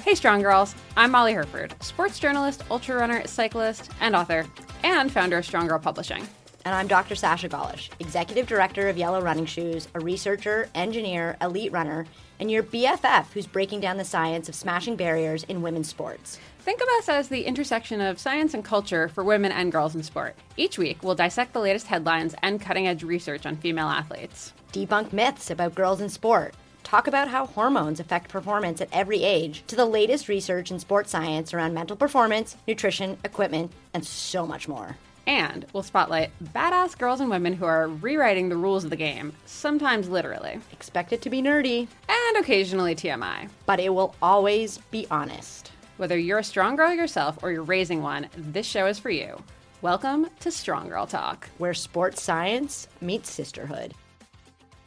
Hey, Strong Girls. I'm Molly Herford, sports journalist, ultra runner, cyclist, and author, and founder of Strong Girl Publishing. And I'm Dr. Sasha Golish, Executive Director of Yellow Running Shoes, a researcher, engineer, elite runner, and your BFF who's breaking down the science of smashing barriers in women's sports. Think of us as the intersection of science and culture for women and girls in sport. Each week, we'll dissect the latest headlines and cutting-edge research on female athletes. Debunk myths about girls in sport. Talk about how hormones affect performance at every age, to the latest research in sports science around mental performance, nutrition, equipment, and so much more. And we'll spotlight badass girls and women who are rewriting the rules of the game, sometimes literally. Expect it to be nerdy. And occasionally TMI. But it will always be honest. Whether you're a strong girl yourself or you're raising one, this show is for you. Welcome to Strong Girl Talk, where sports science meets sisterhood.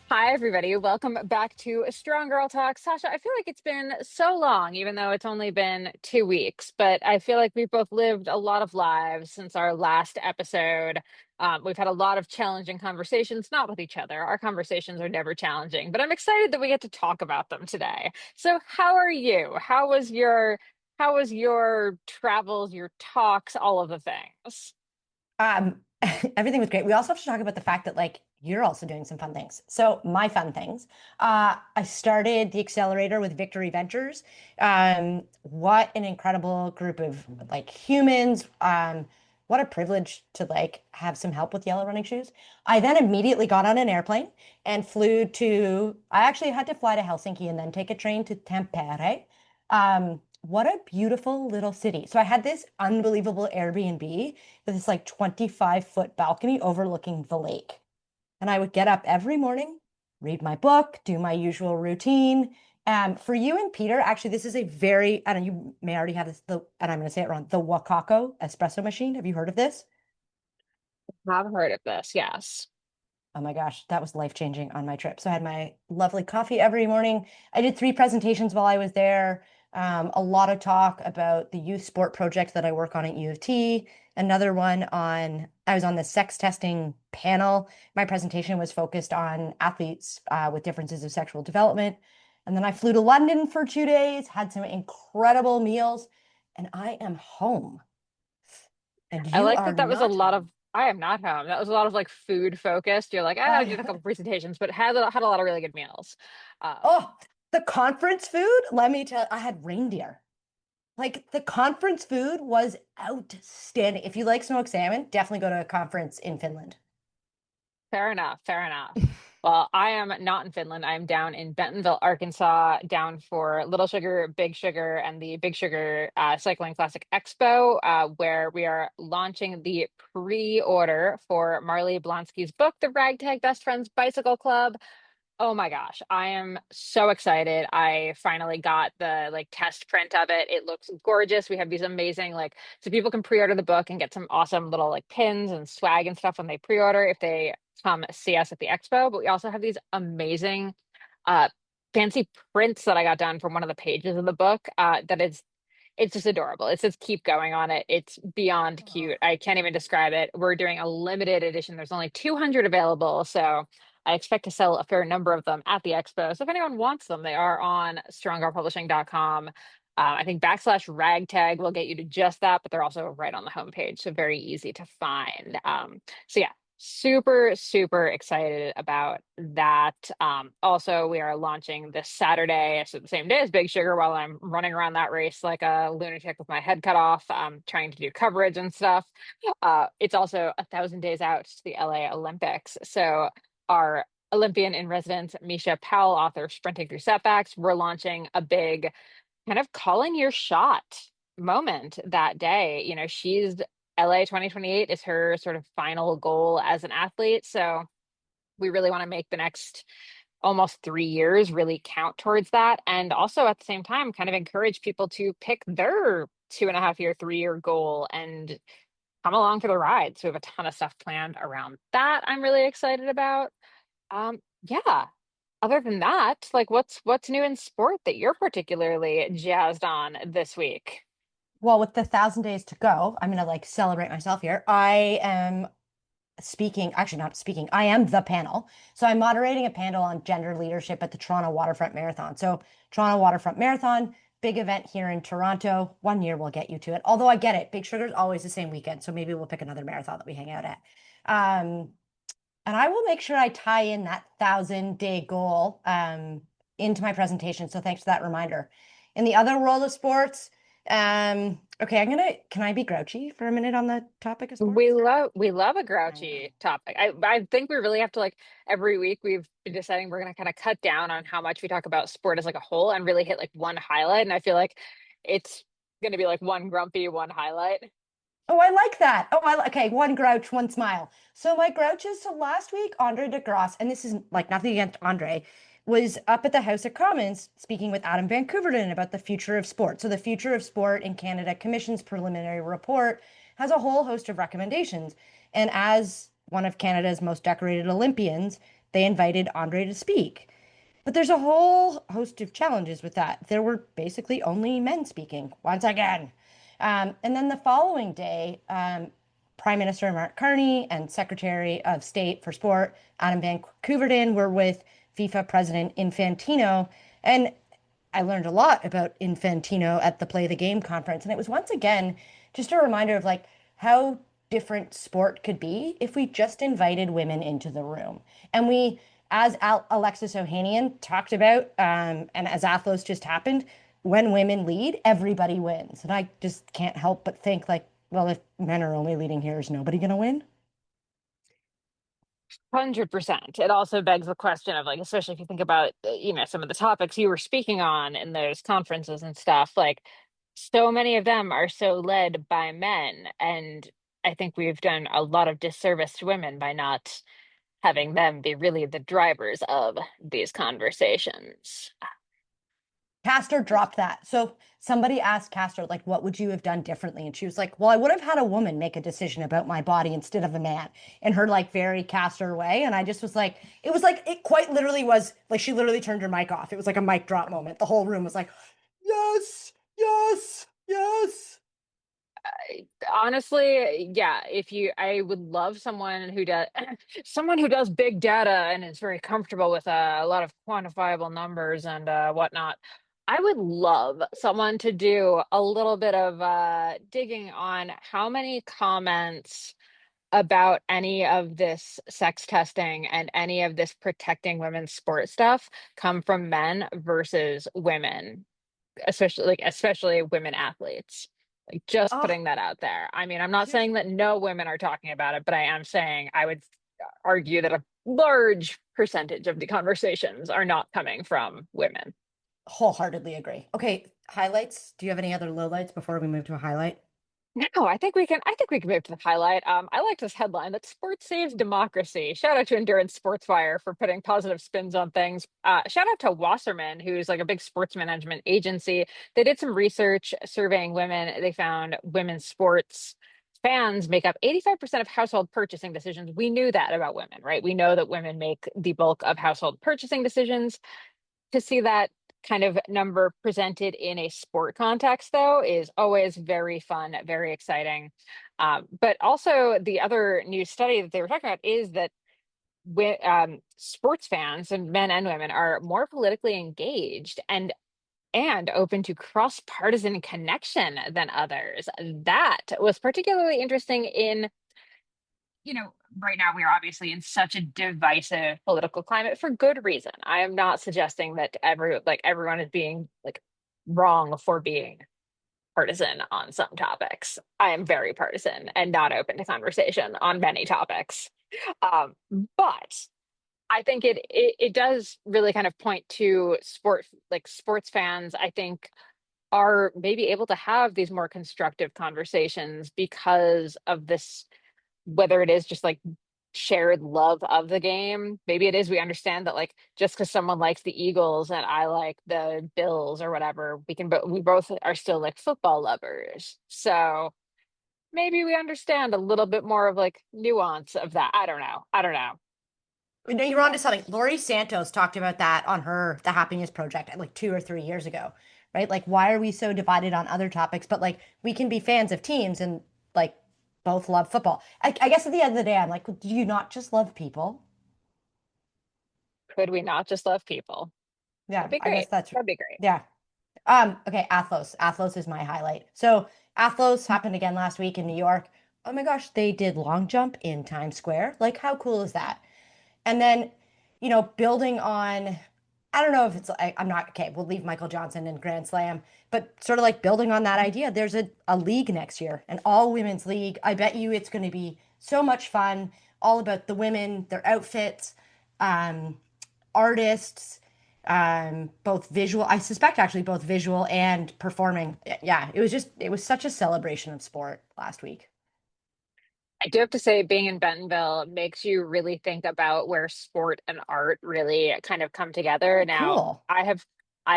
Hi, everybody. Welcome back to Strong Girl Talk. Sasha, I feel like it's been so long, even though it's only been 2 weeks, but I feel like we've both lived a lot of lives since our last episode. We've had a lot of challenging conversations, not with each other. Our conversations are never challenging, but I'm excited that we get to talk about them today. So how are you? How was your travels, your talks, all of the things? Everything was great. We also have to talk about the fact that you're also doing some fun things. So my fun things, I started the accelerator with Victory Ventures. What an incredible group of humans. What a privilege to have some help with Yellow Running Shoes. I then immediately got on an airplane and I actually had to fly to Helsinki and then take a train to Tampere. What a beautiful little city. So I had this unbelievable Airbnb with this 25-foot balcony overlooking the lake. And I would get up every morning, read my book, do my usual routine. For you and Peter, actually, this is a very, I don't know, you may already have this, and I'm going to say it wrong, the Wakako espresso machine. Have you heard of this? I've heard of this, yes. Oh my gosh, that was life-changing on my trip. So I had my lovely coffee every morning. I did 3 presentations while I was there. A lot of talk about the youth sport project that I work on at U of T. Another one I was on the sex testing panel. My presentation was focused on athletes with differences of sexual development. And then I flew to London for 2 days, had some incredible meals, and I am home. And I you like are that was a not lot home. of, I am not home. That was a lot of food focused. You're like, I did a couple presentations, but had a lot of really good meals. Oh, the conference food, let me tell you, I had reindeer. The conference food was outstanding. If you like smoked salmon, definitely go to a conference in Finland. Fair enough. Fair enough. Well, I am not in Finland. I'm down in Bentonville, Arkansas, down for Little Sugar, Big Sugar, and the Big Sugar Cycling Classic Expo, where we are launching the pre-order for Marley Blonsky's book, The Ragtag Best Friends Bicycle Club. Oh my gosh, I am so excited. I finally got the test print of it. It looks gorgeous. We have these amazing so people can pre-order the book and get some awesome little pins and swag and stuff when they pre-order if they come see us at the expo. But we also have these amazing uh fancy prints that I got done from one of the pages of the book that is it's just adorable. It says keep going on it. It's beyond cute. I can't even describe it. We're doing a limited edition. There's only 200 available, so I expect to sell a fair number of them at the expo. So if anyone wants them, they are on strongerpublishing.com. I think /ragtag will get you to just that, but they're also right on the homepage, so very easy to find. So yeah, super, super excited about that. Also, we are launching this Saturday, so the same day as Big Sugar, while I'm running around that race like a lunatic with my head cut off, trying to do coverage and stuff. It's also 1,000 days out to the LA Olympics. So our Olympian in residence, Misha Powell, author Sprinting Through Setbacks, we're launching a big kind of calling your shot moment that day. She's LA 2028 is her sort of final goal as an athlete. So we really want to make the next almost 3 years really count towards that. And also at the same time, kind of encourage people to pick their 2.5 year, 3 year goal and come along for the ride. So we have a ton of stuff planned around that I'm really excited about. Yeah. Other than that, what's new in sport that you're particularly jazzed on this week? Well, with the 1,000 days to go, I'm gonna celebrate myself here. I am speaking, actually not speaking, I am the panel. So I'm moderating a panel on gender leadership at the Toronto Waterfront Marathon. So Toronto Waterfront Marathon, big event here in Toronto. One year we'll get you to it. Although I get it, Big Sugar's always the same weekend, so maybe we'll pick another marathon that we hang out at. Um, and I will make sure I tie in that 1,000-day goal into my presentation. So thanks for that reminder. In the other world of sports, okay, can I be grouchy for a minute on the topic of We sports? love a I know. grouchy topic. I think we really have to like every week we've been deciding we're gonna kind of cut down on how much we talk about sport as like a whole and really hit like one highlight. And I feel like it's gonna be like one grumpy, one highlight. Oh, I like that. Okay. One grouch, one smile. So my grouches. So last week, Andre DeGrasse, and this is like nothing against Andre, was up at the House of Commons speaking with Adam Van Couverton about the future of sport. So the future of sport in Canada Commission's preliminary report has a whole host of recommendations. And as one of Canada's most decorated Olympians, they invited Andre to speak. But there's a whole host of challenges with that. There were basically only men speaking once again. And then the following day, Prime Minister Mark Carney and Secretary of State for Sport Adam Van Couverton were with FIFA President Infantino. And I learned a lot about Infantino at the Play the Game conference. And it was once again just a reminder of like how different sport could be if we just invited women into the room. And we, as Alexis Ohanian talked about, and as Athlos just happened, when women lead, everybody wins. And I just can't help but think like, well, if men are only leading here, is nobody going to win? 100%. It also begs the question of like, especially if you think about, some of the topics you were speaking on in those conferences and stuff, like so many of them are so led by men. And I think we've done a lot of disservice to women by not having them be really the drivers of these conversations. Castor dropped that. So somebody asked Castor, like, what would you have done differently? And she was like, well, I would have had a woman make a decision about my body instead of a man in her like very Castor way. And I just was like, it quite literally was like she literally turned her mic off. It was like a mic drop moment. The whole room was like, yes, yes, yes. Honestly, yeah, I would love someone who does someone who does big data and is very comfortable with a lot of quantifiable numbers and whatnot. I would love someone to do a little bit of digging on how many comments about any of this sex testing and any of this protecting women's sport stuff come from men versus women, especially women athletes. Like just Oh, putting that out there. I mean, I'm not here's saying that no women are talking about it, but I am saying I would argue that a large percentage of the conversations are not coming from women. wholeheartedly agree. Okay, highlights. Do you have any other lowlights before we move to a highlight? No, I think we can move to the highlight. I like this headline that sports saves democracy. Shout out to Endurance Sportsfire for putting positive spins on things. Shout out to Wasserman, who's like a big sports management agency. They did some research surveying women. They found women's sports fans make up 85% of household purchasing decisions. We knew that about women, right? We know that women make the bulk of household purchasing decisions. To see that kind of number presented in a sport context, though, is always very fun, very exciting. But also, the other new study that they were talking about is that sports fans, and men and women, are more politically engaged and open to cross-partisan connection than others. That was particularly interesting in right now we are obviously in such a divisive political climate for good reason. I am not suggesting that everyone is being like wrong for being partisan on some topics. I am very partisan and not open to conversation on many topics. Um, but I think it does really kind of point to sports fans, I think are maybe able to have these more constructive conversations because of this, whether it is just like shared love of the game. Maybe it is we understand that like just because someone likes the Eagles and I like the Bills or whatever, we both are still like football lovers. So maybe we understand a little bit more of like nuance of that. I don't know. I don't know. No, you're on to something. Laurie Santos talked about that on her The Happiness Project like 2 or 3 years ago, right? Like, why are we so divided on other topics? But like, we can be fans of teams and like both love football. I guess at the end of the day, I'm like, do you not just love people? Could we not just love people? That'd Yeah, be I guess great. that's That'd be great. yeah. Okay, Athlos. Athlos is my highlight. So Athlos happened again last week in New York. Oh my gosh, they did long jump in Times Square. Like, how cool is that? And then, building on, I don't know if it's, I'm not, okay, we'll leave Michael Johnson and Grand Slam, but sort of like building on that idea, there's a league next year, an all women's league. I bet you it's going to be so much fun, all about the women, their outfits, um, artists, both visual, I suspect actually both visual and performing. Yeah, it was such a celebration of sport last week. I do have to say, being in Bentonville makes you really think about where sport and art really kind of come together. Oh, Now, cool. I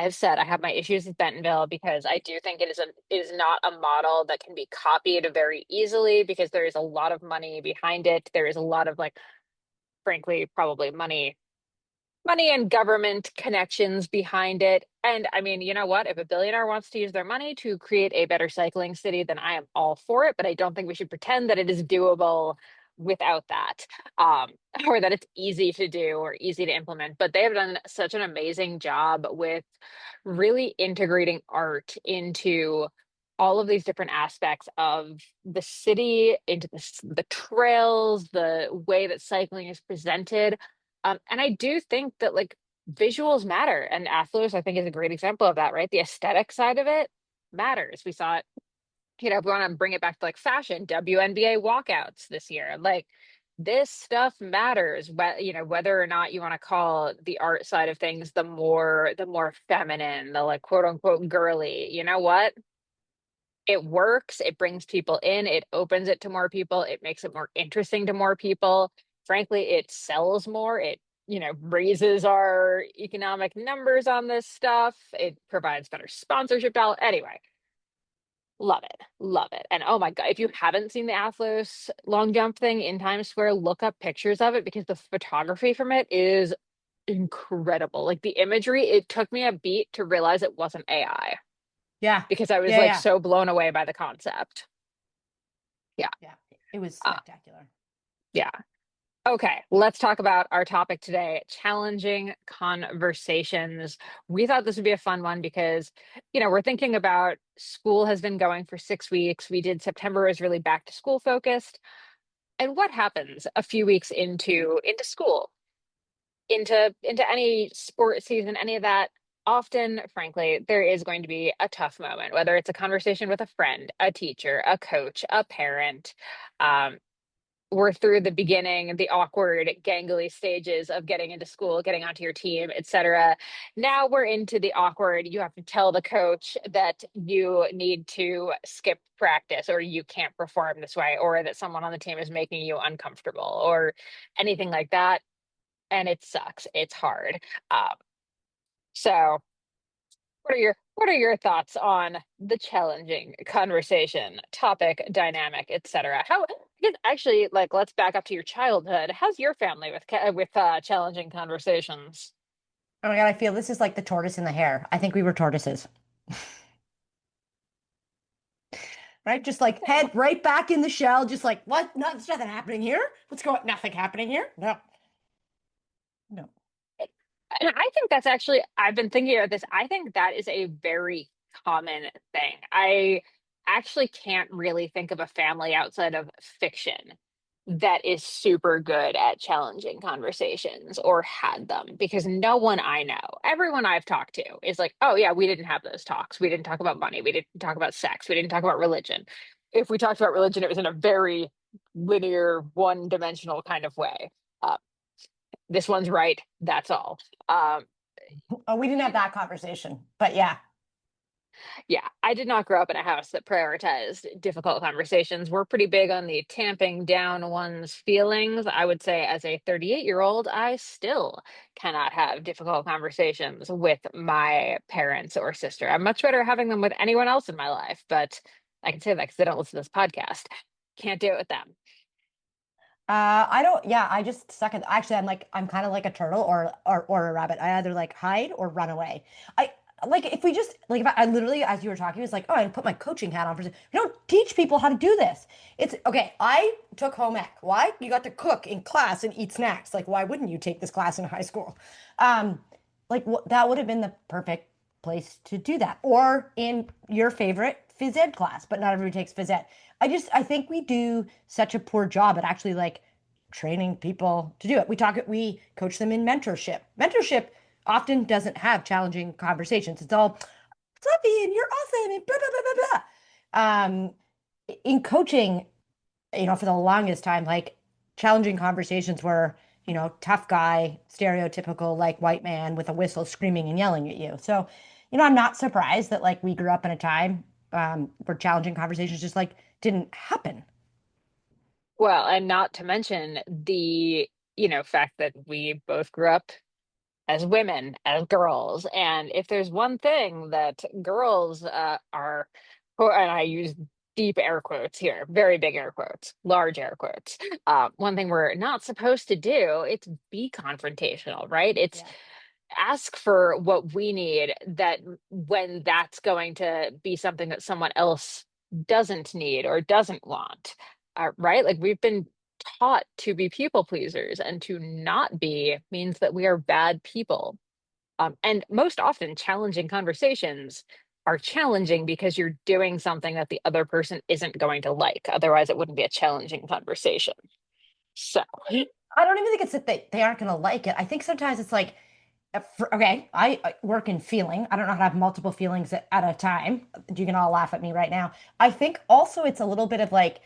have said I have my issues with Bentonville because I do think it is not a model that can be copied very easily because there is a lot of money behind it. There is a lot of like, frankly, probably money and government connections behind it. And I mean, you know what? If a billionaire wants to use their money to create a better cycling city, then I am all for it. But I don't think we should pretend that it is doable without that, um, or that it's easy to do or easy to implement. But they have done such an amazing job with really integrating art into all of these different aspects of the city, into the trails, the way that cycling is presented. And I do think that like visuals matter. And Athlos, I think, is a great example of that, right? The aesthetic side of it matters. We saw it, if we want to bring it back to like fashion, WNBA walkouts this year. Like this stuff matters, whether or not you want to call the art side of things the more feminine, the like quote unquote girly. You know what? It works, it brings people in, it opens it to more people, it makes it more interesting to more people. Frankly, it sells more, it, raises our economic numbers on this stuff. It provides better sponsorship dollars. Anyway, love it. Love it. And oh my God, if you haven't seen the Athlos long jump thing in Times Square, look up pictures of it because the photography from it is incredible. Like the imagery, it took me a beat to realize it wasn't AI Yeah. because I was Yeah, like yeah. so blown away by the concept. Yeah. Yeah. It was Uh, spectacular. yeah. Okay, let's talk about our topic today, challenging conversations. We thought this would be a fun one because, we're thinking about school has been going for 6 weeks. We did September is really back to school focused. And what happens a few weeks into school, into any sport season, any of that? Often, frankly, there is going to be a tough moment, whether it's a conversation with a friend, a teacher, a coach, a parent. Um, we're through the beginning, the awkward, gangly stages of getting into school, getting onto your team, etc. Now we're into the awkward, you have to tell the coach that you need to skip practice or you can't perform this way or that someone on the team is making you uncomfortable or anything like that. And it sucks. It's hard. Um, so what are your thoughts on the challenging conversation, topic, dynamic, etc.? How I guess actually like let's back up to your childhood. How's your family with challenging conversations? Oh my God, I feel this is like the tortoise and the hare. I think we were tortoises, right? Just like head right back in the shell, just like, what? No, there's nothing happening here. What's going, nothing happening here? No, no. And I think that's actually, I've been thinking about this. I think that is a very common thing. I actually can't really think of a family outside of fiction that is super good at challenging conversations or had them because no one I know, everyone I've talked to is like, oh, yeah, we didn't have those talks. We didn't talk about money. We didn't talk about sex. We didn't talk about religion. If we talked about religion, it was in a very linear, one dimensional kind of way. Uh, this one's right. That's all. Um, Oh, we didn't have that conversation, but yeah. yeah, I did not grow up in a house that prioritized difficult conversations. We're pretty big on the tamping down one's feelings. I would say, as a 38-year-old, I still cannot have difficult conversations with my parents or sister. I'm much better having them with anyone else in my life, but I can say that because they don't listen to this podcast. Can't do it with them. I don't, yeah, I just suck at, actually, I'm kind of like a turtle or a rabbit. I either like hide or run away. I, like, if we just, like, if I literally, as you were talking, was like, oh, I put my coaching hat on for, we don't teach people how to do this. It's, okay, I took home ec. Why? You got to cook in class and eat snacks. Like, why wouldn't you take this class in high school? Um, that would have been the perfect place to do that. Or in your favorite phys ed class, but not everybody takes phys ed. I think we do such a poor job at actually like training people to do it. We coach them in mentorship. Mentorship often doesn't have challenging conversations. It's all fluffy and you're awesome and blah blah blah blah blah. In coaching, for the longest time, like challenging conversations were, tough guy, stereotypical like white man with a whistle screaming and yelling at you. So, I'm not surprised that like we grew up in a time where challenging conversations just like didn't happen. Well, and not to mention fact that we both grew up as women, as girls. And if there's one thing that girls and I use deep air quotes here, very big air quotes, large air quotes. One thing we're not supposed to do, it's be confrontational, right? It's Yeah. ask for what we need that when that's going to be something that someone else doesn't need or doesn't want, right? Like we've been taught to be people pleasers, and to not be means that we are bad people. And most often, challenging conversations are challenging because you're doing something that the other person isn't going to like. Otherwise, it wouldn't be a challenging conversation. So, I don't even think it's that they aren't going to like it. I think sometimes it's like, okay, I work in feeling. I don't know how to have multiple feelings at a time. You can all laugh at me right now. I think also it's a little bit of like,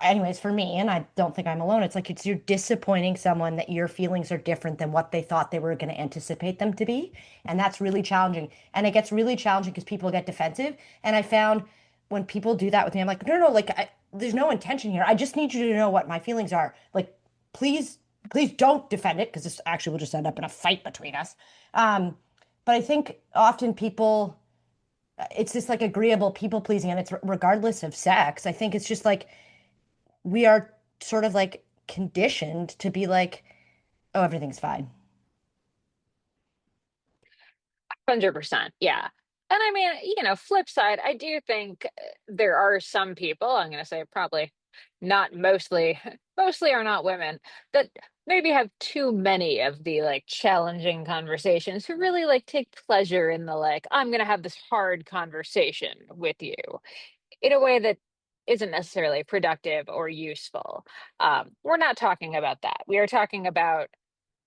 anyways, for me, and I don't think I'm alone, it's like you're disappointing someone that your feelings are different than what they thought they were going to anticipate them to be. And that's really challenging. And it gets really challenging because people get defensive. And I found when people do that with me, I'm like, no, no, like, there's no intention here. I just need you to know what my feelings are. Like, please, please don't defend it because this actually will just end up in a fight between us. Um, but I think often people, it's just like agreeable people pleasing, and it's regardless of sex. I think it's just like, we are sort of like conditioned to be like, oh, everything's fine. 100%. Yeah. And I mean, flip side, I do think there are some people, I'm going to say probably not mostly, mostly are not women, that maybe have too many of the like challenging conversations, who really like take pleasure in the like, I'm going to have this hard conversation with you in a way that isn't necessarily productive or useful. We're not talking about that. We are talking about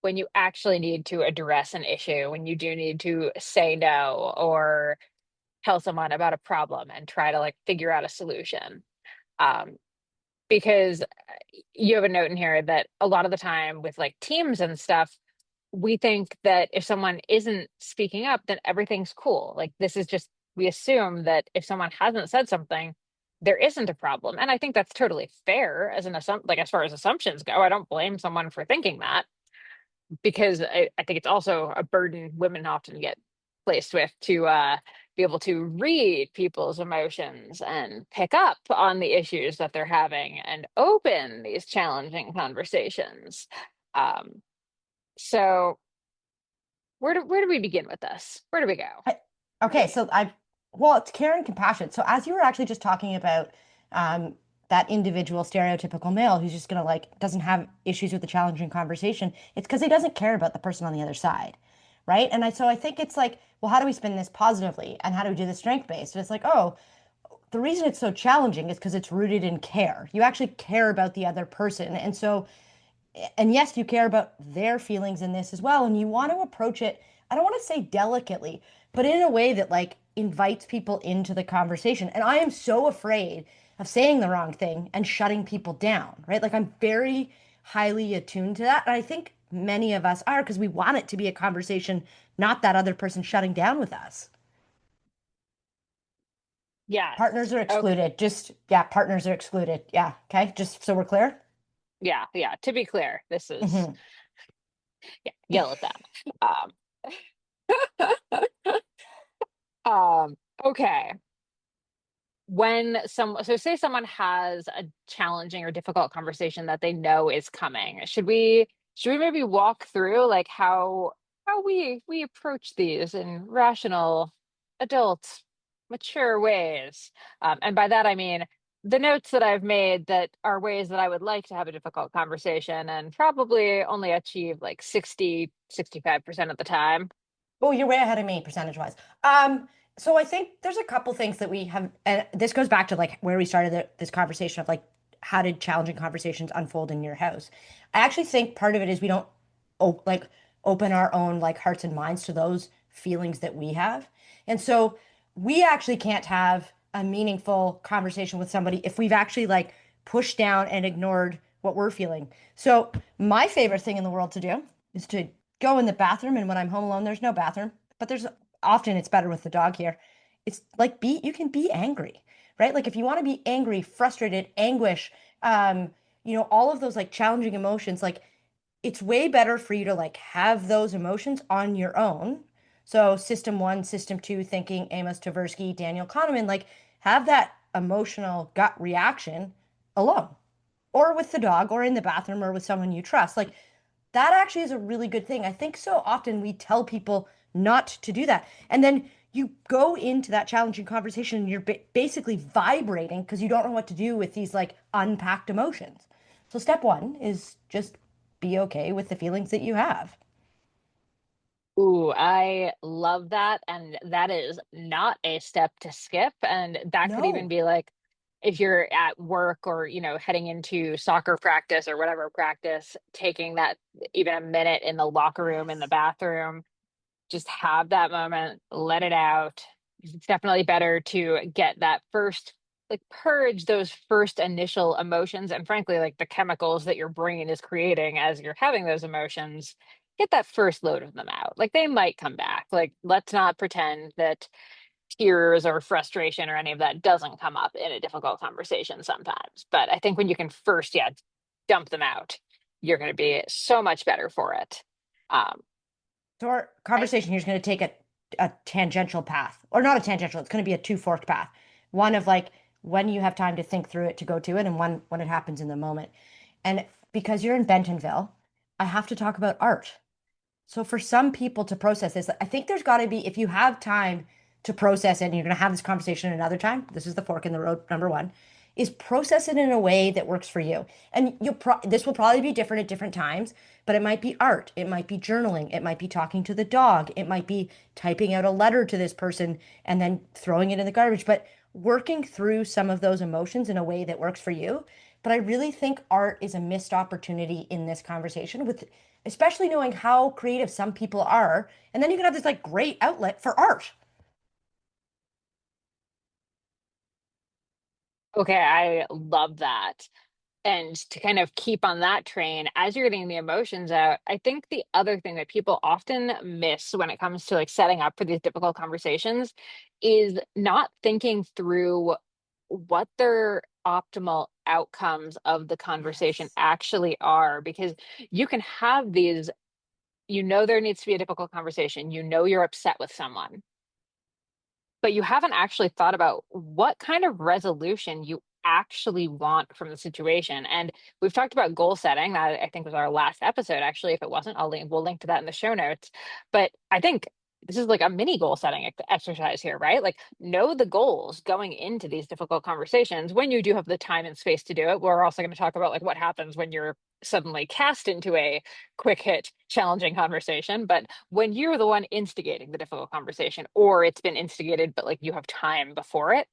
when you actually need to address an issue, when you do need to say no or tell someone about a problem and try to like figure out a solution. Um, because you have a note in here that a lot of the time with like teams and stuff, we think that if someone isn't speaking up, then everything's cool. Like this is just, we assume that if someone hasn't said something, there isn't a problem. And I think that's totally fair as an assumption, like as far as assumptions go. I don't blame someone for thinking that, because I think it's also a burden women often get placed with, to be able to read people's emotions and pick up on the issues that they're having and open these challenging conversations. Um, so where do we begin with this? Where do we go? I, okay, so well, it's care and compassion. So as you were actually just talking about um, that individual stereotypical male who's just gonna like doesn't have issues with the challenging conversation, it's because he doesn't care about the person on the other side, right? So I think it's like, well, how do we spin this positively, and how do we do this strength based? And it's like, oh, the reason it's so challenging is because it's rooted in care. You actually care about the other person, and so and yes, you care about their feelings in this as well. And you want to approach it, I don't want to say delicately, but in a way that like invites people into the conversation. And I am so afraid of saying the wrong thing and shutting people down, right? Like I'm very highly attuned to that. And I think many of us are because we want it to be a conversation, not that other person shutting down with us. Partners Yes. are Okay. excluded. Just, yeah, partners are excluded. Yeah. Okay. Just so we're clear. Yeah. Yeah. To be clear, this is, Hmm. yeah, yell at them. Okay. So say someone has a challenging or difficult conversation that they know is coming, should we maybe walk through like how we approach these in rational, adult, mature ways? And by that I mean the notes that I've made that are ways that I would like to have a difficult conversation and probably only achieve like 65% of the time. Oh, you're way ahead of me percentage wise. So I think there's a couple things that we have, and this goes back to like where we started this conversation of like how did challenging conversations unfold in your house. I actually think part of it is we don't like open our own like hearts and minds to those feelings that we have. And so we actually can't have a meaningful conversation with somebody if we've actually like pushed down and ignored what we're feeling. So my favorite thing in the world to do is to go in the bathroom, and when I'm home alone, there's no bathroom, but there's often it's better with the dog here. It's like be you can be angry, right? Like if you want to be angry, frustrated, anguish, um, all of those like challenging emotions, like it's way better for you to like have those emotions on your own. So system one, system two thinking, Amos Tversky, Daniel Kahneman, like have that emotional gut reaction alone or with the dog or in the bathroom or with someone you trust. Like that actually is a really good thing. I think so often we tell people not to do that. And then you go into that challenging conversation and you're basically vibrating because you don't know what to do with these like unpacked emotions. So step one is just be okay with the feelings that you have. Ooh, I love that. And that is not a step to skip. And that could even No. be like if you're at work or, heading into soccer practice or whatever practice, taking that even a minute in the locker room, in the Yes. bathroom, just have that moment, let it out. It's definitely better to get that first, like purge those first initial emotions and frankly, like the chemicals that your brain is creating as you're having those emotions. Get that first load of them out. Like they might come back. Like let's not pretend that tears or frustration or any of that doesn't come up in a difficult conversation sometimes. But I think when you can first, yeah, dump them out, you're going to be so much better for it. Um, So our and conversation here is going to take a tangential path, or not a tangential, it's going to be a two-forked path. One of like when you have time to think through it to go to it, and one when it happens in the moment. And because you're in Bentonville, I have to talk about art. So for some people to process this, I think there's got to be, if you have time to process it, and you're going to have this conversation another time, this is the fork in the road, number one, is process it in a way that works for you. And this will probably be different at different times, but it might be art, it might be journaling, it might be talking to the dog, it might be typing out a letter to this person and then throwing it in the garbage, but working through some of those emotions in a way that works for you. But I really think art is a missed opportunity in this conversation with especially knowing how creative some people are. And then you can have this like great outlet for art. okay, I love that. And to kind of keep on that train, as you're getting the emotions out, I think the other thing that people often miss when it comes to like setting up for these difficult conversations is not thinking through what their optimal outcomes of the conversation Yes. actually are. Because you can have these, there needs to be a difficult conversation, you're upset with someone, but you haven't actually thought about what kind of resolution you actually want from the situation. And we've talked about goal setting. That I think was our last episode. Actually, if it wasn't, we'll link to that in the show notes. But I think this is like a mini goal setting exercise here, right? Like know the goals going into these difficult conversations when you do have the time and space to do it. We're also going to talk about like what happens when you're suddenly cast into a quick hit challenging conversation, but when you're the one instigating the difficult conversation or it's been instigated but like you have time before it,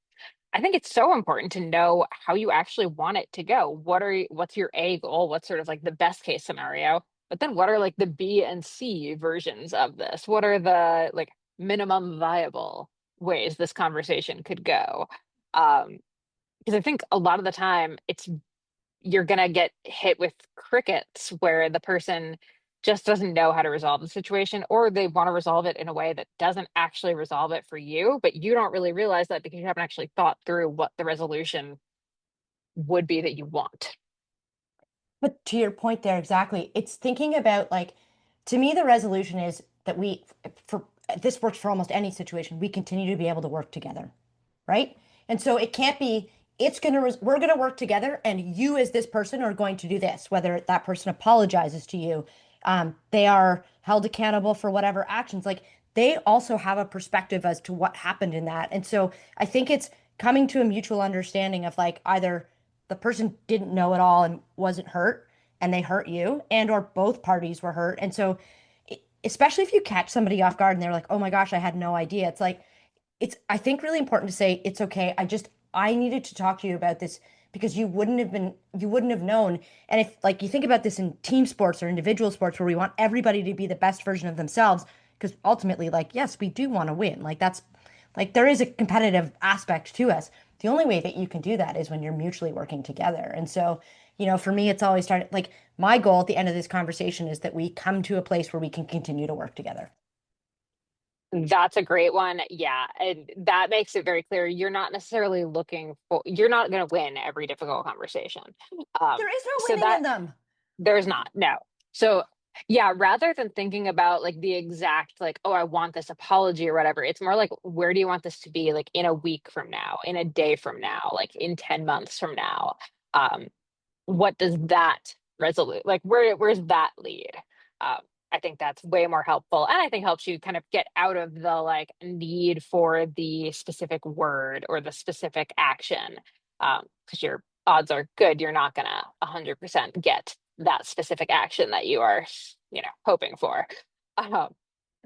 I think it's so important to know how you actually want it to go. What's your A goal? What's sort of like the best case scenario? But then what are like the B and C versions of this? What are the like minimum viable ways this conversation could go? Um, because I think a lot of the time you're gonna get hit with crickets where the person just doesn't know how to resolve the situation, or they want to resolve it in a way that doesn't actually resolve it for you, but you don't really realize that because you haven't actually thought through what the resolution would be that you want. But to your point there, exactly. It's thinking about like, to me, the resolution is that for this works for almost any situation, we continue to be able to work together, right? And so it can't be, we're gonna work together and you as this person are going to do this, whether that person apologizes to you, they are held accountable for whatever actions, like they also have a perspective as to what happened in that. And so I think it's coming to a mutual understanding of like either the person didn't know it all and wasn't hurt and they hurt you, and or both parties were hurt. And so especially if you catch somebody off guard and they're like, oh my gosh, I had no idea. It's like, I think, really important to say, it's okay. I needed to talk to you about this because you wouldn't have known. And if, like, you think about this in team sports or individual sports where we want everybody to be the best version of themselves, because ultimately, like, yes, we do want to win. Like, that's, like, there is a competitive aspect to us. The only way that you can do that is when you're mutually working together. And so, for me, it's always started like my goal at the end of this conversation is that we come to a place where we can continue to work together. That's a great one. Yeah. And that makes it very clear you're not going to win every difficult conversation. Um, There is no so winning that in them. there's not, no. So yeah, rather than thinking about like the exact, like, oh, I want this apology or whatever, it's more like, where do you want this to be like in a week from now, in a day from now, like in 10 months from now? Um, what does that resolute like where's that lead? um I think that's way more helpful, and I think helps you kind of get out of the like need for the specific word or the specific action, because your odds are good you're not gonna 100% get that specific action that you are hoping for. um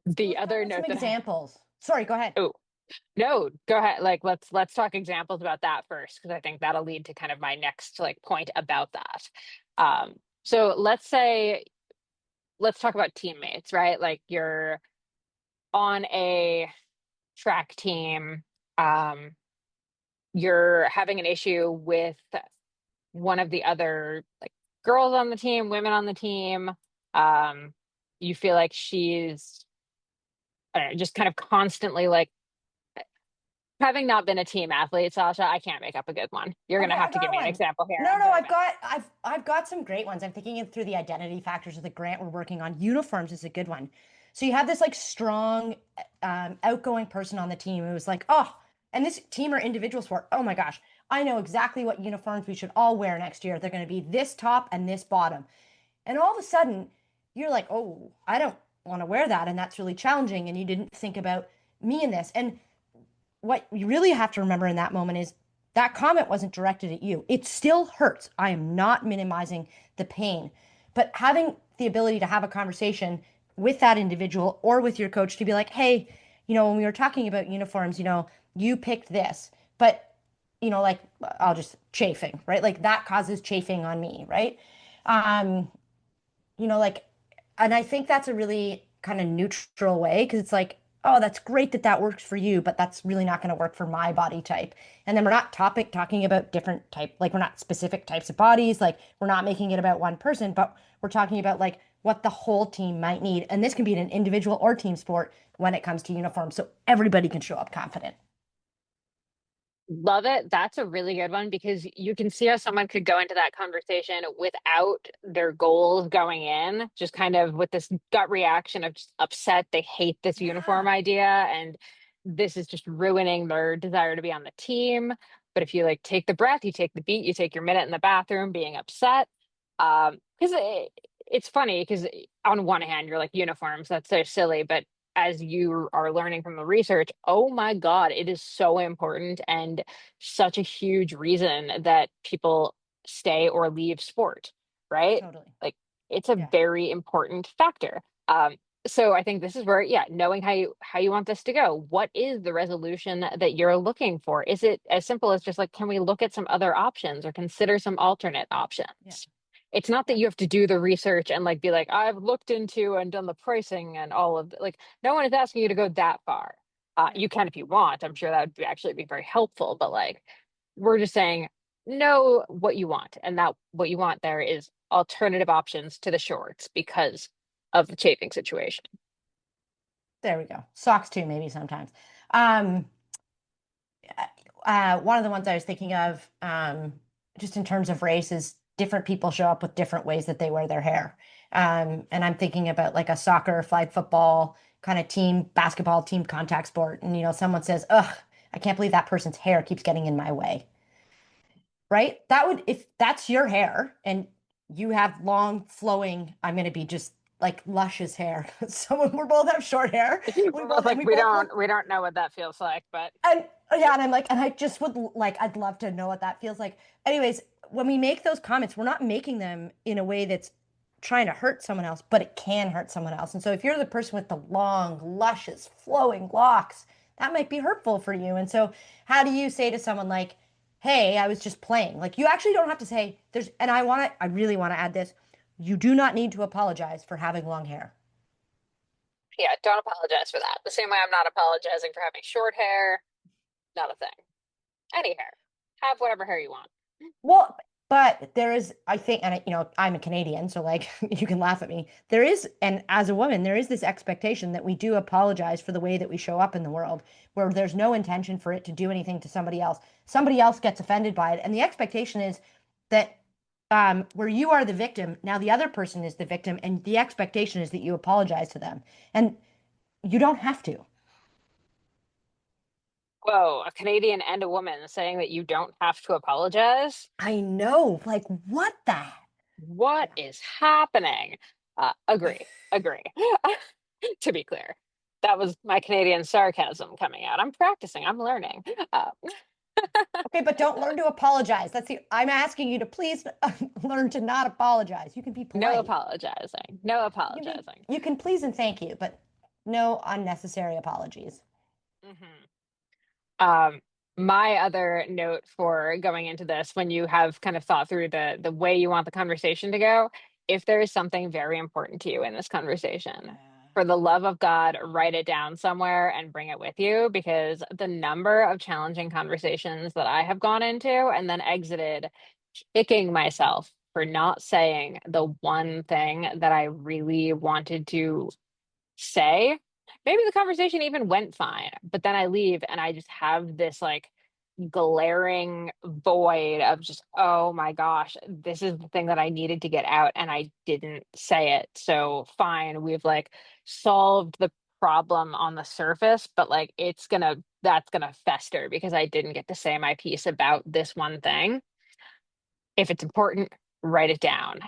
So the let's talk other about some note that examples. Sorry, go ahead. oh, no, go ahead. Like let's talk examples about that first, because I think that'll lead to kind of my next like point about that. So let's talk about teammates, right? Like you're on a track team, um, you're having an issue with one of the other like girls on the team, women on the team. Um, you feel like she's, I don't know, just kind of constantly like, having not been a team athlete, Sasha, I can't make up a good one. You're gonna Okay, have I to give got me an one. example here. No, I'm no, very bad. I've got some great ones. I'm thinking it through the identity factors of the grant we're working on. Uniforms is a good one. So you have this like strong, outgoing person on the team who was like, oh, and this team or individual sport, oh my gosh, I know exactly what uniforms we should all wear next year. They're going to be this top and this bottom. And all of a sudden, you're like, oh, I don't want to wear that. And that's really challenging. And you didn't think about me in this. And what you really have to remember in that moment is that comment wasn't directed at you. It still hurts. I am not minimizing the pain, but having the ability to have a conversation with that individual or with your coach to be like, hey, when we were talking about uniforms, you picked this, but like I'll just chafing, right? Like that causes chafing on me, right? Um, like, and I think that's a really kind of neutral way because it's like, oh, that's great that that works for you, but that's really not going to work for my body type. And then we're not talking about different type, like we're not specific types of bodies, like we're not making it about one person, but we're talking about like what the whole team might need. And this can be in an individual or team sport when it comes to uniforms, so everybody can show up confident. Love it. That's a really good one, because you can see how someone could go into that conversation without their goals going in, just kind of with this gut reaction of just upset. They hate this uniform Yeah. idea, and this is just ruining their desire to be on the team. But if you like take the breath, you take the beat, you take your minute in the bathroom being upset. Because it's funny, because on one hand, you're like uniforms, that's so silly, but as you are learning from the research, oh my God, it is so important and such a huge reason that people stay or leave sport, right? Totally. Like it's a Yeah. very important factor. So I think this is where, yeah, knowing how you want this to go. What is the resolution that you're looking for? Is it as simple as just like, can we look at some other options or consider some alternate Yeah. options? It's not that you have to do the research and like be like, I've looked into and done the pricing and all of like no one is asking you to go that far. Yeah. You can if you want. I'm sure that would actually be very helpful, but like we're just saying know what you want, and that what you want there is alternative options to the shorts because of the chafing situation. There we go. Socks too, maybe sometimes. Um, one of the ones I was thinking of, just in terms of race, is different people show up with different ways that they wear their hair. And I'm thinking about like a soccer, flag football kind of team, basketball team contact sport. And, someone says, ugh, I can't believe that person's hair keeps getting in my way. Right? That would, if that's your hair and you have long flowing, I'm going to be just like luscious hair. So we both have short hair. We're both And like we both look. we don't know what that feels like, but And yeah, and I'm like, and I just would like, I'd love to know what that feels like. Anyways, when we make those comments, we're not making them in a way that's trying to hurt someone else, but it can hurt someone else. And so if you're the person with the long, luscious, flowing locks, that might be hurtful for you. And so how do you say to someone like, "Hey, I was just playing." Like you actually don't have to say there's and I really want to add this. You do not need to apologize for having long hair. Yeah, don't apologize for that. The same way I'm not apologizing for having short hair. Not a thing. Any hair. Have whatever hair you want. Well, but there is, I think, and I'm a Canadian, so like you can laugh at me. There is, and as a woman, there is this expectation that we do apologize for the way that we show up in the world, where there's no intention for it to do anything to somebody else. Somebody else gets offended by it, and the expectation is that where you are the victim, now the other person is the victim, and the expectation is that you apologize to them, and you don't have to. Whoa, a Canadian and a woman saying that you don't have to apologize? I know, like what the? What Yeah. is happening? Agree, agree. To be clear, that was my Canadian sarcasm coming out. I'm practicing, I'm learning. Uh, Okay, but don't learn to apologize. I'm asking you to please learn to not apologize. You can be no polite. apologizing, no You apologizing. you can please and thank you, but no unnecessary apologies. Mhm. Um, my other note for going into this, when you have kind of thought through the way you want the conversation to go, if there is something very important to you in this conversation, for the love of God, write it down somewhere and bring it with you because the number of challenging conversations that I have gone into and then exited kicking myself for not saying the one thing that I really wanted to say. Maybe the conversation even went fine, but then I leave and I just have this like glaring void of just, oh my gosh, this is the thing that I needed to get out and I didn't say it. So fine, we've like solved the problem on the surface, but like that's gonna fester because I didn't get to say my piece about this one thing. If it's important, write it down.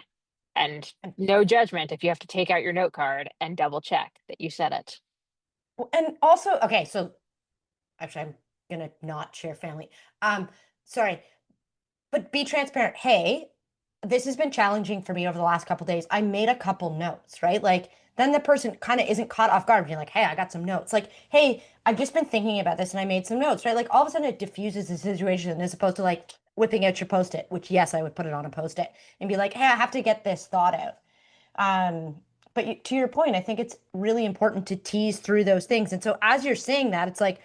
And And, no judgment if you have to take out your note card and double check that you said it. and also, okay, so actually, I'm gonna not share family. Um, sorry, but be transparent. Hey, this has been challenging for me over the last couple days. I made a couple notes, right? Like then the person kind of isn't caught off guard being like, "Hey, I got some notes." Like, "Hey, I've just been thinking about this and I made some notes," right? Like all of a sudden it diffuses the situation as opposed to like whipping out your post-it, which yes, I would put it on a post-it and be like, "Hey, I have to get this thought out." Um, but to your point, I think it's really important to tease through those things. And so as you're saying that, it's like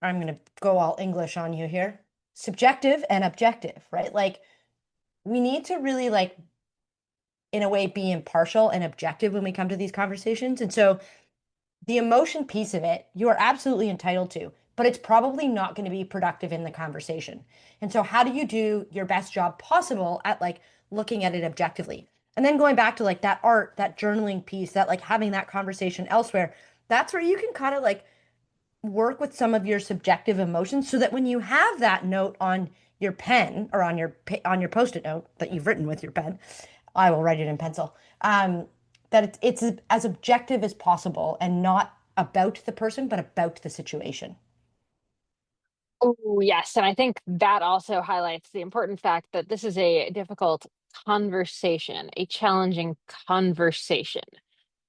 I'm going to go all English on you here. Subjective and objective, right? Like we need to really like in a way be impartial and objective when we come to these conversations. And so the emotion piece of it, you are absolutely entitled to, but it's probably not going to be productive in the conversation. And so how do you do your best job possible at like looking at it objectively? And then going back to like that art, that journaling piece, that like having that conversation elsewhere, that's where you can kind of like work with some of your subjective emotions so that when you have that note on your pen or on your post-it note that you've written with your pen, I will write it in pencil. That it's as objective as possible and not about the person, but about the situation. Oh, yes. And I think that also highlights the important fact that this is a difficult conversation, a challenging conversation,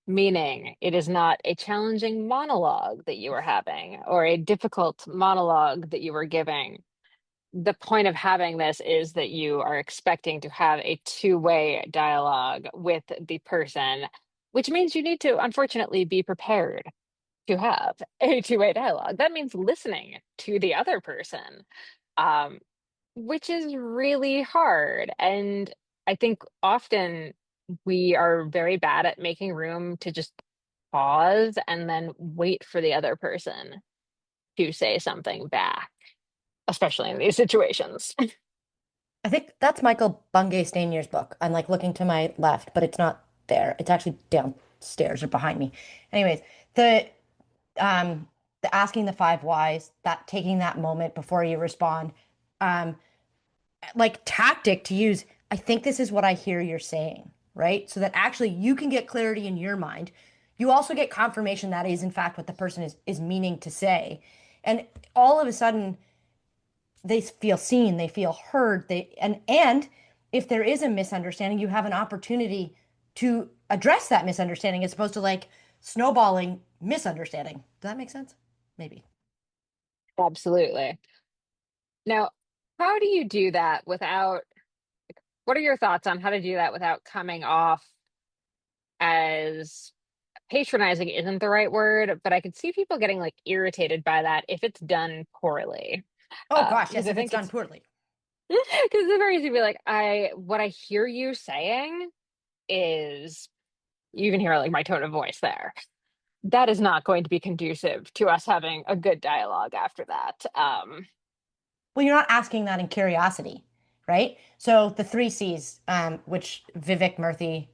meaning it is not a challenging monologue that you are having or a difficult monologue that you are giving. The point of having this is that you are expecting to have a two-way dialogue with the person, which means you need to unfortunately be prepared to have a two-way dialogue. That means listening to the other person, um, which is really hard. And I think often we are very bad at making room to just pause and then wait for the other person to say something back, especially in these situations. I think that's Michael Bungay Stainier's book. I'm like looking to my left, but it's not there. It's actually downstairs or behind me. Anyways, um the asking the five whys, that taking that moment before you respond, um, like tactic to use. I think this is what I hear you're saying, right? So that actually you can get clarity in your mind. You also get confirmation that is in fact what the person is meaning to say. And all of a sudden they feel seen, they feel heard, they and if there is a misunderstanding, you have an opportunity to address that misunderstanding as opposed to like snowballing misunderstanding. Does that make sense? Maybe. Absolutely. Now, how do you do that without, what are your thoughts on how to do that without coming off as patronizing isn't the right word, but I could see people getting like irritated by that if it's done poorly. Oh gosh, Because yes, I if it's think done it's poorly. because it's very easy to be like, what I hear you saying is you can hear like my tone of voice there. That is not going to be conducive to us having a good dialogue after that. Well, you're not asking that in curiosity, right? So the three C's, which Vivek Murthy,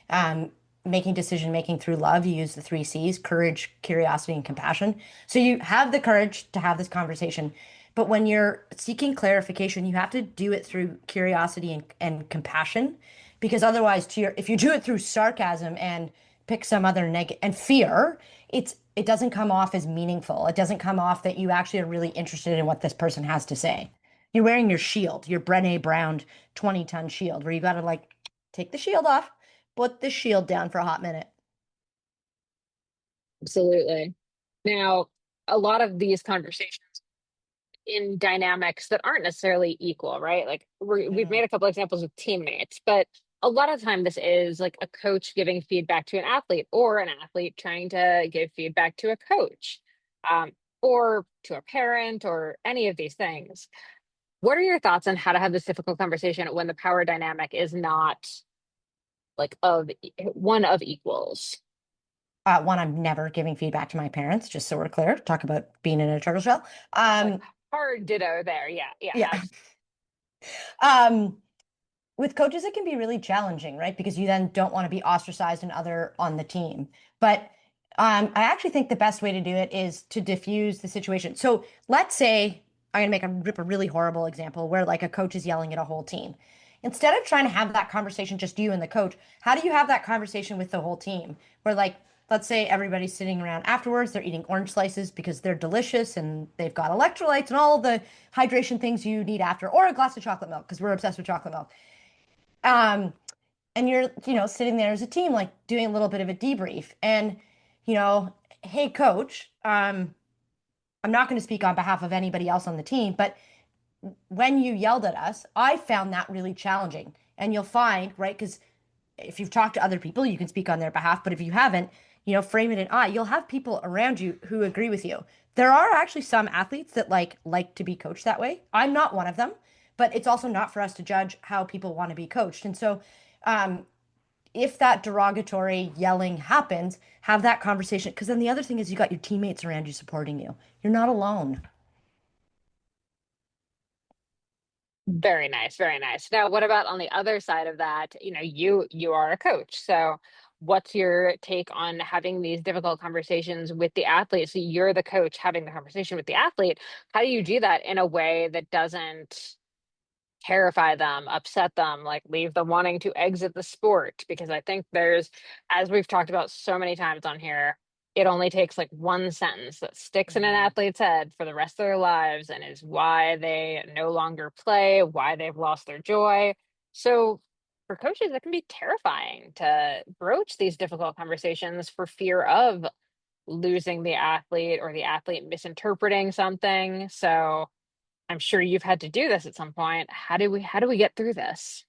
um, making decision making through love, you use the three C's: courage, curiosity, and compassion. So you have the courage to have this conversation, but when you're seeking clarification, you have to do it through curiosity and compassion, because otherwise, if you do it through sarcasm and pick some other negative and fear, it doesn't come off as meaningful. It doesn't come off that you actually are really interested in what this person has to say. You're wearing your shield, your Brené Brown 20-ton shield, where you got to like take the shield off, put the shield down for a hot minute. Absolutely. Now, a lot of these conversations in dynamics that aren't necessarily equal, right? Like we've made Mm. a couple examples with teammates, but a lot of time this is like a coach giving feedback to an athlete or an athlete trying to give feedback to a coach, um, or to a parent or any of these things. What are your thoughts on how to have this difficult conversation when the power dynamic is not like of one of equals? One, I'm never giving feedback to my parents, just so we're clear. Talk about being in a turtle shell. Like hard ditto there. Yeah, yeah, Yeah. Um, with coaches, it can be really challenging, right? Because you then don't want to be ostracized and other on the team. But I actually think the best way to do it is to diffuse the situation. So let's say I'm going to rip a really horrible example where like a coach is yelling at a whole team. Instead of trying to have that conversation, just you and the coach, how do you have that conversation with the whole team? Where like, let's say everybody's sitting around afterwards, they're eating orange slices because they're delicious and they've got electrolytes and all the hydration things you need after, or a glass of chocolate milk because we're obsessed with chocolate milk. Um, and you're, sitting there as a team, like doing a little bit of a debrief. And, hey, coach, I'm not going to speak on behalf of anybody else on the team, but when you yelled at us, I found that really challenging. And you'll find, right, because if you've talked to other people, you can speak on their behalf. But if you haven't, frame it in I, you'll have people around you who agree with you. There are actually some athletes that like to be coached that way. I'm not one of them, but it's also not for us to judge how people want to be coached. And so, um, if that derogatory yelling happens, have that conversation. Because then the other thing is you got your teammates around you supporting you. You're not alone. Very nice, very nice. Now, what about on the other side of that? You are a coach. So, what's your take on having these difficult conversations with the athlete? So you're the coach having the conversation with the athlete. How do you do that in a way that doesn't terrify them, upset them, like leave them wanting to exit the sport? Because I think there's, as we've talked about so many times on here, it only takes like one sentence that sticks in an Mm. athlete's head for the rest of their lives and is why they no longer play, why they've lost their joy. So for coaches, it can be terrifying to broach these difficult conversations for fear of losing the athlete or the athlete misinterpreting something. So I'm sure you've had to do this at some point. How do we get through this?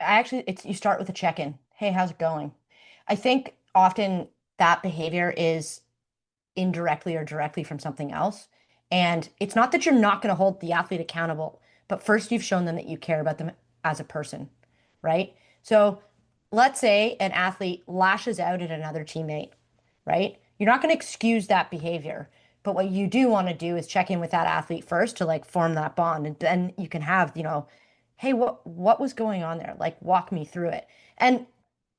It's you start with a check-in. Hey, how's it going? I think often that behavior is indirectly or directly from something else. And it's not that you're not going to hold the athlete accountable, but first you've shown them that you care about them as a person, right? So let's say an athlete lashes out at another teammate, right? You're not going to excuse that behavior. But what you do want to do is check in with that athlete first to like form that bond. And then you can have, hey, what was going on there? Like walk me through it. And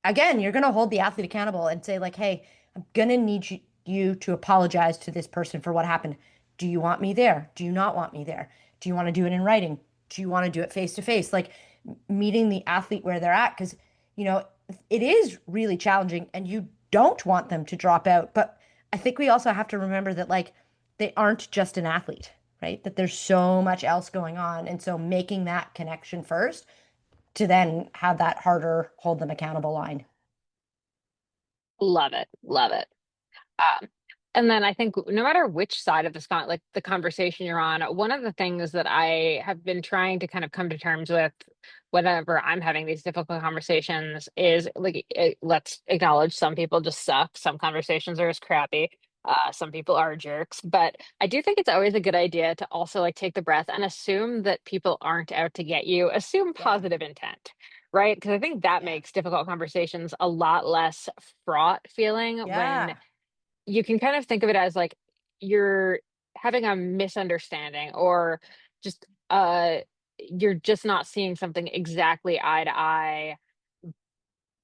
again, you're going to hold the athlete accountable and say like, hey, I'm going to need you to apologize to this person for what happened. Do you want me there? Do you not want me there? Do you want to do it in writing? Do you want to do it face to face? Like meeting the athlete where they're at, because, you know, it is really challenging and you don't want them to drop out. But I think we also have to remember that, like, they aren't just an athlete, right? That there's so much else going on. And so making that connection first to then have that harder hold them accountable line. Love it. Love it. Um, and then I think no matter which side of this like the conversation you're on, one of the things that I have been trying to kind of come to terms with whenever I'm having these difficult conversations is like let's acknowledge some people just suck. Some conversations are just crappy. Some people are jerks, but I do think it's always a good idea to also like take the breath and assume that people aren't out to get you. Assume Yeah. positive intent, right? Because I think that Yeah. makes difficult conversations a lot less fraught feeling when Yeah. you can kind of think of it as like you're having a misunderstanding or just you're just not seeing something exactly eye to eye,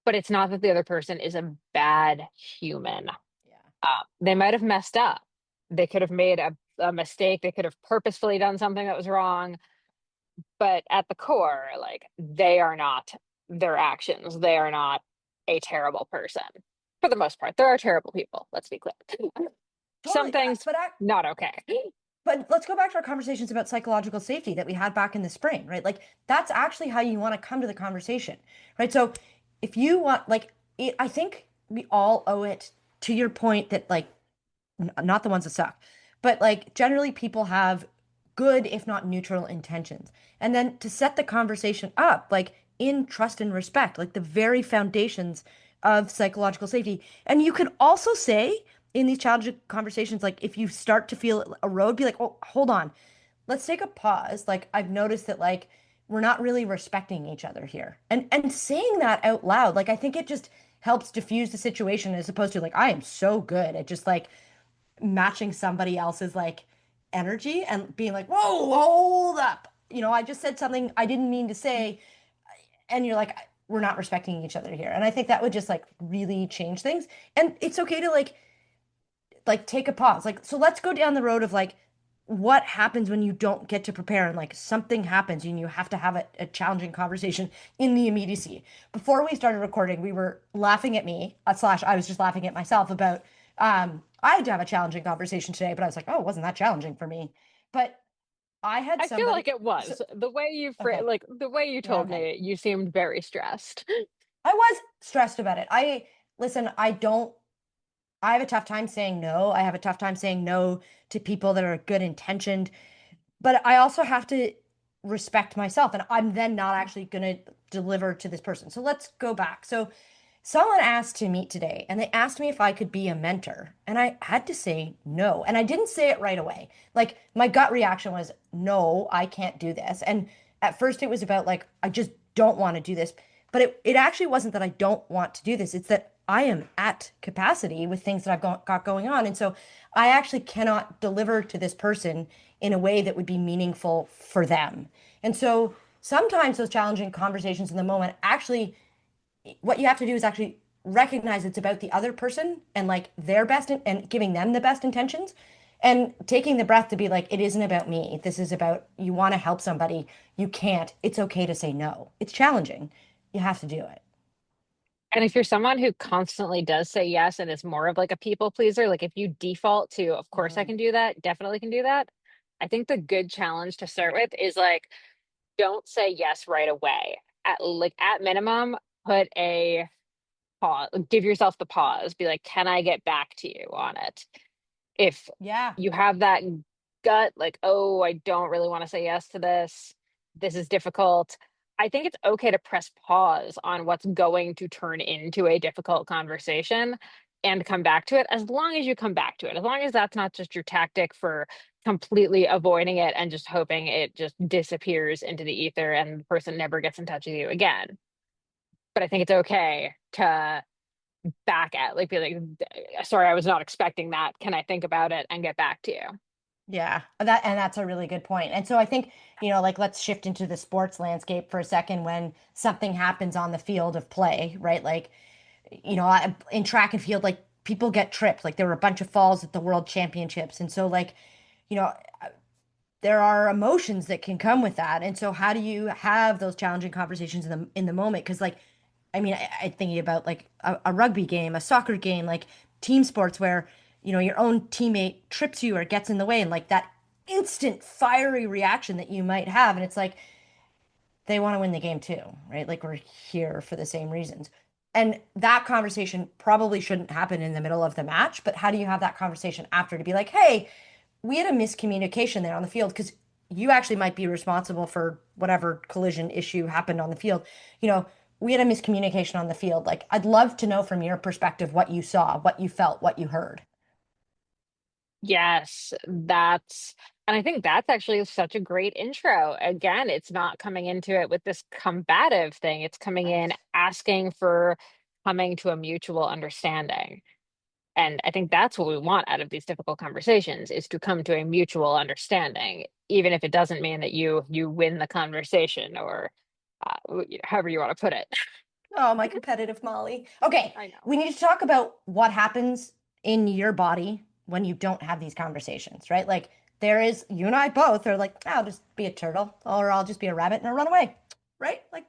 but it's not that the other person is a bad human. Yeah. They might have messed up. They could have made a mistake. They could have purposefully done something that was wrong, but at the core, like they are not their actions. They are not a terrible person. For the most part, there are terrible people. Let's be clear. Some Totally. things not okay. But let's go back to our conversations about psychological safety that we had back in the spring, right? Like that's actually how you want to come to the conversation, right? So if you want, like, I think we all owe it to your point that like not the ones that suck, but like generally people have good, if not neutral intentions. And then to set the conversation up, like in trust and respect, like the very foundations of psychological safety. And you can also say in these challenging conversations, like if you start to feel it erode, be like, oh, hold on, let's take a pause. Like I've noticed that like we're not really respecting each other here. And saying that out loud, like I think it just helps diffuse the situation as opposed to like I am so good at just like matching somebody else's like energy and being like, whoa, hold up. I just said something I didn't mean to say. And you're like, we're not respecting each other here. And I think that would just like really change things. And it's okay to like take a pause. Like, so let's go down the road of like what happens when you don't get to prepare and like something happens and you have to have a challenging conversation in the immediacy. Before we started recording, we were laughing at me, slash, I was just laughing at myself about I had to have a challenging conversation today, but I was like, oh, it wasn't that challenging for me. But I had I feel like somebody, it so was the way okay, like the way you yeah, told okay. me, you seemed very stressed. I was stressed about it. Listen, I have a tough time saying no. I have a tough time saying no to people that are good intentioned, but I also have to respect myself, and I'm then not actually going to deliver to this person. So let's go back. So someone asked to meet today, and they asked me if I could be a mentor, and I had to say no. And I didn't say it right away. Like my gut reaction was, no, I can't do this. And at first it was about like, I just don't want to do this. But it actually wasn't that I don't want to do this. It's that I am at capacity with things that got going on. And so I actually cannot deliver to this person in a way that would be meaningful for them. And so sometimes those challenging conversations in the moment actually what you have to do is actually recognize it's about the other person and like their and giving them the best intentions and taking the breath to be like, it isn't about me. This is about you want to help somebody. You can't. It's okay to say no. It's challenging. You have to do it. And if you're someone who constantly does say yes and is more of like a people pleaser, like if you default to, of course I Mhm. can do that, definitely can do that. I think the good challenge to start with is like, don't say yes right away. At minimum, put a pause, give yourself the pause, be like, can I get back to you on it? If Yeah. you have that gut, like, oh, I don't really want to say yes to this, this is difficult. I think it's okay to press pause on what's going to turn into a difficult conversation and come back to it as long as you come back to it, as long as that's not just your tactic for completely avoiding it and just hoping it just disappears into the ether and the person never gets in touch with you again. But I think it's okay to back at like be like sorry, I was not expecting that, can I think about it and get back to you? Yeah, that's a really good point. And so I think, like let's shift into the sports landscape for a second when something happens on the field of play, right? Like, in track and field, like people get tripped. Like there were a bunch of falls at the World Championships. And so like, you know, there are emotions that can come with that. And so how do you have those challenging conversations in the moment? Because like, I mean, I'm thinking about like a rugby game, a soccer game, like team sports where, your own teammate trips you or gets in the way and like that instant fiery reaction that you might have. And it's like, they want to win the game too, right? Like we're here for the same reasons. And that conversation probably shouldn't happen in the middle of the match, but how do you have that conversation after to be like, hey, we had a miscommunication there on the field because you actually might be responsible for whatever collision issue happened on the field. You know, we had a miscommunication on the field. Like, I'd love to know from your perspective what you saw, what you felt, what you heard. Yes, and I think that's actually such a great intro. Again, it's not coming into it with this combative thing. It's coming in Right. asking for coming to a mutual understanding. And I think that's what we want out of these difficult conversations is to come to a mutual understanding, even if it doesn't mean that you win the conversation or however you want to put it. Oh, my competitive Molly. Okay, I know. we need to talk about what happens in your body when you don't have these conversations, right? Like, there is, you and I both are like, I'll just be a turtle or I'll just be a rabbit and I'll run away, right? Like,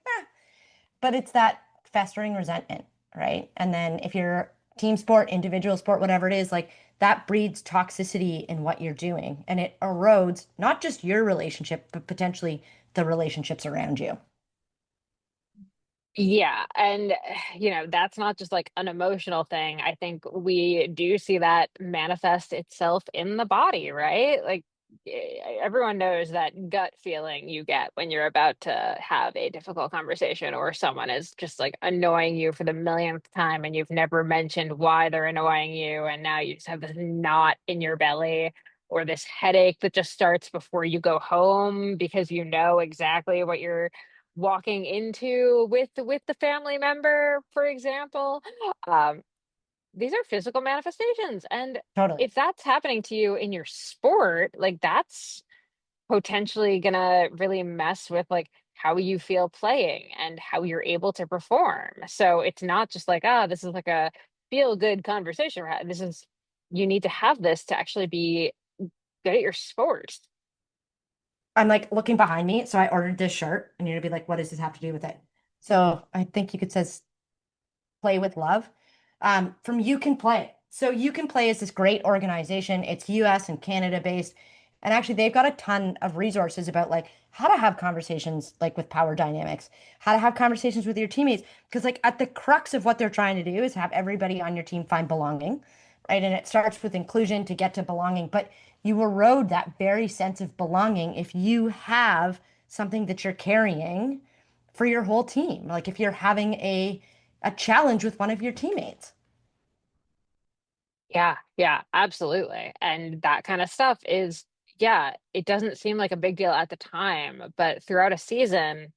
but it's that festering resentment, right? And then if you're team sport, individual sport, whatever it is, like that breeds toxicity in what you're doing and it erodes not just your relationship, but potentially the relationships around you. Yeah, and that's not just like an emotional thing. I think we do see that manifest itself in the body, right? Like everyone knows that gut feeling you get when you're about to have a difficult conversation or someone is just like annoying you for the millionth time and you've never mentioned why they're annoying you and now you just have this knot in your belly or this headache that just starts before you go home because you know exactly what you're walking into with the family member, for example. Um, these are physical manifestations, and Totally. if that's happening to you in your sport, like that's potentially gonna really mess with like how you feel playing and how you're able to perform. So it's not just like, ah, this is like a feel good conversation. This is you need to have this to actually be good at your sport. I'm like looking behind me. So I ordered this shirt and you're gonna be like, what does this have to do with it? So I think you could says play with love. From You Can Play. So You Can Play is this great organization. It's US and Canada based. And actually they've got a ton of resources about like how to have conversations like with power dynamics, how to have conversations with your teammates. Because like at the crux of what they're trying to do is have everybody on your team find belonging, right? And it starts with inclusion to get to belonging. But you erode that very sense of belonging if you have something that you're carrying for your whole team. Like if you're having a challenge with one of your teammates. Yeah, yeah, absolutely. And that kind of stuff is, yeah, it doesn't seem like a big deal at the time, but throughout a season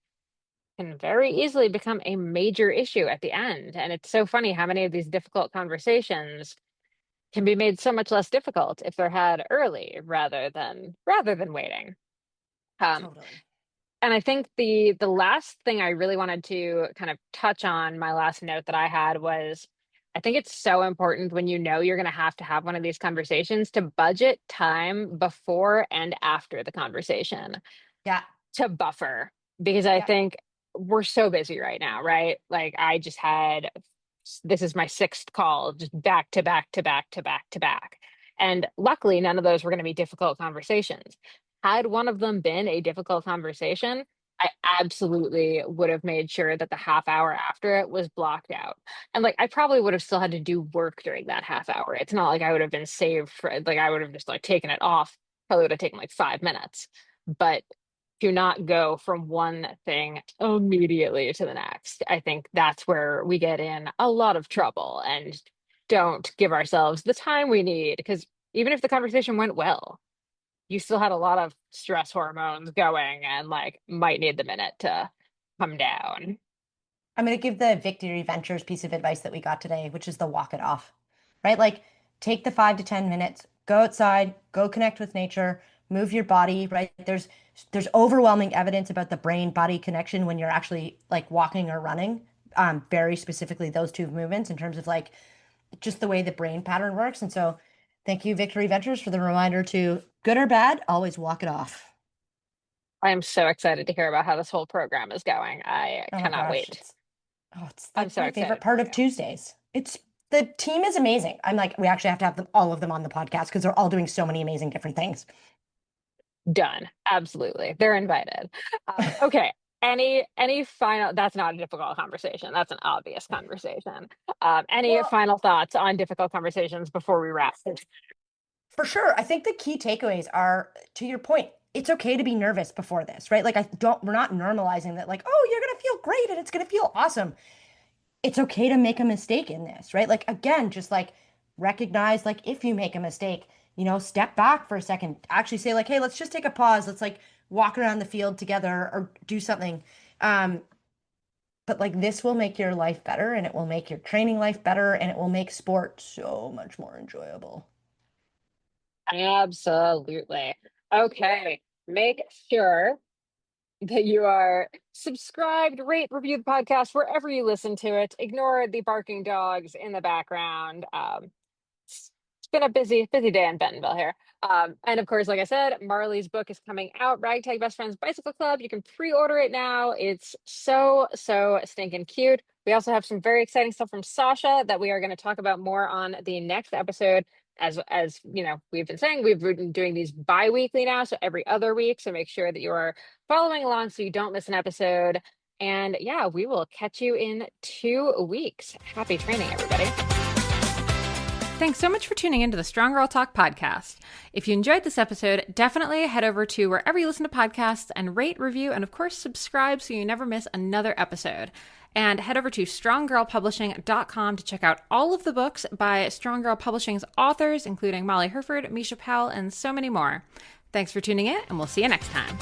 can very easily become a major issue at the end. And it's so funny how many of these difficult conversations can be made so much less difficult if they're had early rather than waiting. Um, Totally. and I think the last thing I really wanted to kind of touch on, my last note that I had was I think it's so important when you know you're going to have one of these conversations to budget time before and after the conversation Yeah. to buffer because I Yeah. think we're so busy right now, right? Like I just had this is my sixth call, just back to back to back to back to back. And luckily, none of those were going to be difficult conversations. Had one of them been a difficult conversation, I absolutely would have made sure that the half hour after it was blocked out. And like I probably would have still had to do work during that half hour. It's not like I would have been saved for like I would have just like taken it off. Probably would have taken like 5 minutes. But do not go from one thing immediately to the next. I think that's where we get in a lot of trouble and don't give ourselves the time we need because even if the conversation went well, you still had a lot of stress hormones going and like might need the minute to come down. I'm going to give the Victory Ventures piece of advice that we got today, which is the walk it off, right? Like take the 5 to 10 minutes, go outside, go connect with nature, move your body, right? There's overwhelming evidence about the brain body connection when you're actually like walking or running. Very specifically those two movements in terms of like just the way the brain pattern works. And so thank you, Victory Ventures, for the reminder to good or bad, always walk it off. I am so excited to hear about how this whole program is going. I Oh my cannot gosh, wait. it's I'm like so my favorite excited part for of you. Tuesdays. It's the team is amazing. I'm like, we actually have to have them all of them on the podcast because they're all doing so many amazing different things. Done. Absolutely. They're invited. Okay. any final, that's not a difficult conversation. That's an obvious conversation. Any Well, final thoughts on difficult conversations before we wrap? for sure. I think the key takeaways are, to your point, it's okay to be nervous before this, right? Like, we're not normalizing that, like, oh, you're going to feel great and it's going to feel awesome. It's okay to make a mistake in this, right? Like, again, just like recognize, like, if you make a mistake, step back for a second, actually say, like, hey, let's just take a pause. Let's like walk around the field together or do something. Um, but like, this will make your life better and it will make your training life better and it will make sport so much more enjoyable. Absolutely. Okay. Make sure that you are subscribed, rate, review the podcast wherever you listen to it. Ignore the barking dogs in the background. It's been a busy day in Bentonville here. And of course, like I said, Marley's book is coming out, Ragtag Best Friends Bicycle Club. You can pre-order it now. It's so stinking cute. We also have some very exciting stuff from Sasha that we are going to talk about more on the next episode. As you know, we've been saying, we've been doing these bi-weekly now, so every other week. So make sure that you are following along so you don't miss an episode. And yeah, we will catch you in 2 weeks. Happy training, everybody. Thanks so much for tuning into the Strong Girl Talk podcast. If you enjoyed this episode, definitely head over to wherever you listen to podcasts and rate, review, and of course, subscribe so you never miss another episode. And head over to stronggirlpublishing.com to check out all of the books by Strong Girl Publishing's authors, including Molly Herford, Misha Powell, and so many more. Thanks for tuning in, and we'll see you next time.